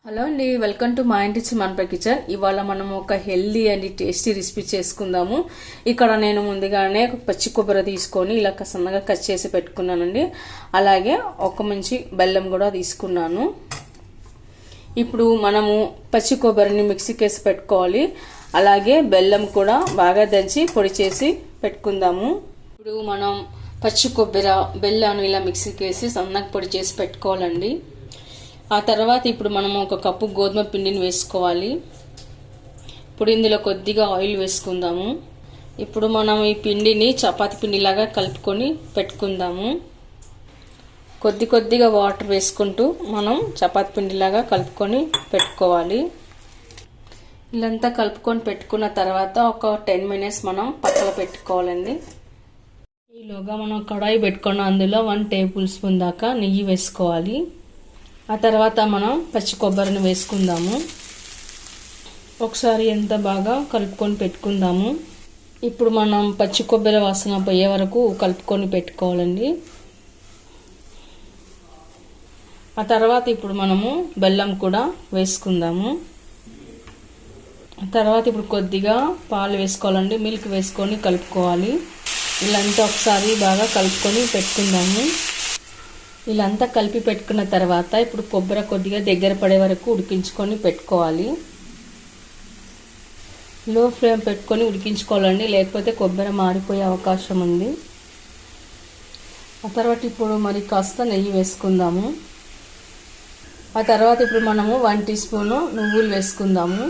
Hello అండి, welcome to మా ఇంటి మనపై కిచెన్. ఇవాళ మనం ఒక హెల్దీ అండ్ టేస్టీ రెసిపీ చేసుకుందాము. ఇక్కడ నేను ముందుగానే పచ్చి కొబ్బరి తీసుకొని ఇలా సన్నగా కట్ చేసి పెట్టుకున్నానండి. అలాగే ఒక మంచి బెల్లం కూడా తీసుకున్నాను. ఇప్పుడు మనము పచ్చి కొబ్బరిని మిక్సీకి వేసి పెట్టుకోవాలి. అలాగే బెల్లం కూడా బాగా దంచి పొడి చేసి పెట్టుకుందాము. ఇప్పుడు మనం పచ్చి కొబ్బరి బెల్లాన్ని ఇలా మిక్సీకి వేసి సన్నగా పొడి చేసి పెట్టుకోవాలండి. ఆ తర్వాత ఇప్పుడు మనం ఒక కప్పు గోధుమ పిండిని వేసుకోవాలి. ఇప్పుడు ఇందులో కొద్దిగా ఆయిల్ వేసుకుందాము. ఇప్పుడు మనం ఈ పిండిని చపాతీ పిండిలాగా కలుపుకొని పెట్టుకుందాము. కొద్దిగా వాటర్ వేసుకుంటూ మనం చపాతీ పిండిలాగా కలుపుకొని పెట్టుకోవాలి. ఇలాంతా కలుపుకొని పెట్టుకున్న తర్వాత ఒక 10 minutes మనం పక్కన పెట్టుకోవాలండి. ఈలోగా మనం కడాయి పెట్టుకున్న అందులో 1 tablespoon దాకా నెయ్యి వేసుకోవాలి. ఆ తర్వాత మనం పచ్చి కొబ్బరిని వేసుకుందాము. ఒకసారి ఎంత బాగా కలుపుకొని పెట్టుకుందాము. ఇప్పుడు మనం పచ్చి కొబ్బరి వాసన పోయే వరకు కలుపుకొని పెట్టుకోవాలండి. ఆ తర్వాత ఇప్పుడు మనము బెల్లం కూడా వేసుకుందాము. ఆ తర్వాత ఇప్పుడు కొద్దిగా పాలు వేసుకోవాలండి. మిల్క్ వేసుకొని కలుపుకోవాలి. ఇలాంతా ఒకసారి బాగా కలుపుకొని పెట్టుకుందాము. ఇలాంతా కలిపి పెట్టుకున్న తర్వాత ఇప్పుడు కొబ్బరి కొద్దిగా దగ్గర పడే వరకు ఉడికించుకొని పెట్టుకోవాలి. లో ఫ్లేమ్ పెట్టుకొని ఉడికించుకోవాలండి, లేకపోతే కొబ్బరి మాడిపోయే అవకాశం ఉంది. ఆ తర్వాత ఇప్పుడు మరి కాస్త నెయ్యి వేసుకుందాము. ఆ తర్వాత ఇప్పుడు మనము 1 teaspoon నువ్వులు వేసుకుందాము.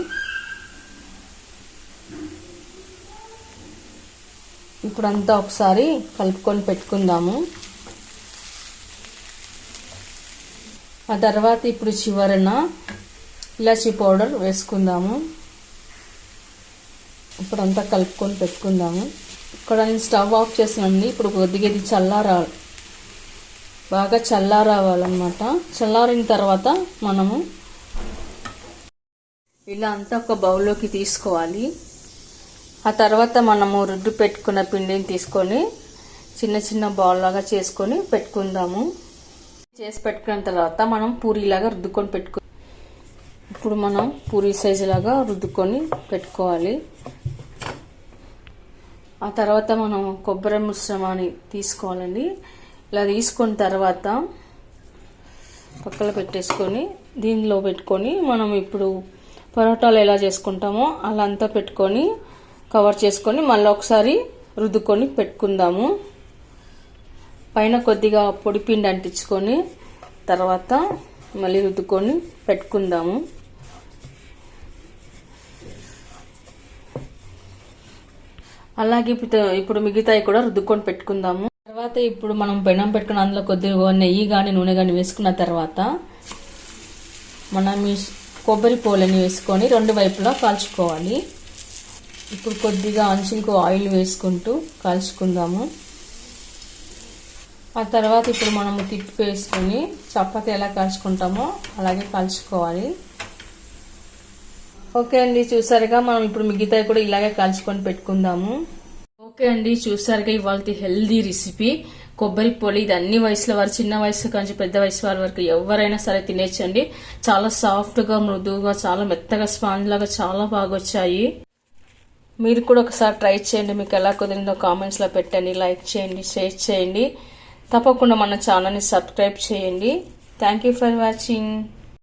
ఇప్పుడు అంతా ఒకసారి కలుపుకొని పెట్టుకుందాము. ఆ తర్వాత ఇప్పుడు చివరన ఇలాచీ పౌడర్ వేసుకుందాము. ఇప్పుడు అంతా కలుపుకొని పెట్టుకుందాము. ఇక్కడ నేను స్టవ్ ఆఫ్ చేసానండి. ఇప్పుడు కొద్దిగా ఇది బాగా చల్లారవాలన్నమాట. చల్లారిన తర్వాత మనము ఇలా అంతా ఒక బౌల్లోకి తీసుకోవాలి. ఆ తర్వాత మనము రుద్దు పెట్టుకున్న పిండిని తీసుకొని చిన్న బాల్ లాగా చేసుకొని పెట్టుకుందాము. చేసి పెట్టుకున్న తర్వాత మనం పూరీలాగా రుద్దుకొని ఇప్పుడు మనం పూరీ సైజు లాగా రుద్దుకొని పెట్టుకోవాలి. ఆ తర్వాత మనం కొబ్బరి మిశ్రమాన్ని తీసుకోవాలండి. ఇలా తీసుకున్న తర్వాత పక్కన పెట్టేసుకొని దీనిలో పెట్టుకొని మనం ఇప్పుడు పరోటాలు ఎలా చేసుకుంటామో అలా అంతా పెట్టుకొని కవర్ చేసుకొని మళ్ళీ ఒకసారి రుద్దుకొని పెట్టుకుందాము. పైన కొద్దిగా పొడి పిండి అంటించుకొని తర్వాత మళ్ళీ రుద్దుకొని పెట్టుకుందాము. అలాగే ఇప్పుడు మిగతాయి కూడా రుద్దుకొని పెట్టుకుందాము. తర్వాత ఇప్పుడు మనం పెనం పెట్టుకుని అందులో కొద్దిగా నెయ్యి కానీ నూనె కానీ వేసుకున్న తర్వాత మనం ఈ కొబ్బరి పోలని వేసుకొని 2 వైపులా కాల్చుకోవాలి. ఇప్పుడు కొద్దిగా అంచులకు ఆయిల్ వేసుకుంటూ కాల్చుకుందాము. ఆ తర్వాత ఇప్పుడు మనము తిప్పి వేసుకొని చపాతీ ఎలా కాల్చుకుంటామో అలాగే కాల్చుకోవాలి. ఓకే అండి, చూసారుగా మనం ఇప్పుడు మిగతాయి కూడా ఇలాగే కాల్చుకొని పెట్టుకుందాము. ఓకే అండి, చూసారుగా ఇవాళ హెల్దీ రెసిపీ కొబ్బరి పొడి. ఇది అన్ని వయసుల వారు, చిన్న వయసు కానీ పెద్ద వయసు వారి వరకు ఎవరైనా సరే తినేచ్చండి. చాలా సాఫ్ట్గా, మృదువుగా, చాలా మెత్తగా, స్పాంజ్ లాగా చాలా బాగా వచ్చాయి. మీరు కూడా ఒకసారి ట్రై చేయండి. మీకు ఎలా కుదిరిందో కామెంట్స్లో పెట్టండి. లైక్ చేయండి, షేర్ చేయండి. తప్పకుండా మన ఛానల్ని సబ్స్క్రైబ్ చేయండి. Thank you for watching.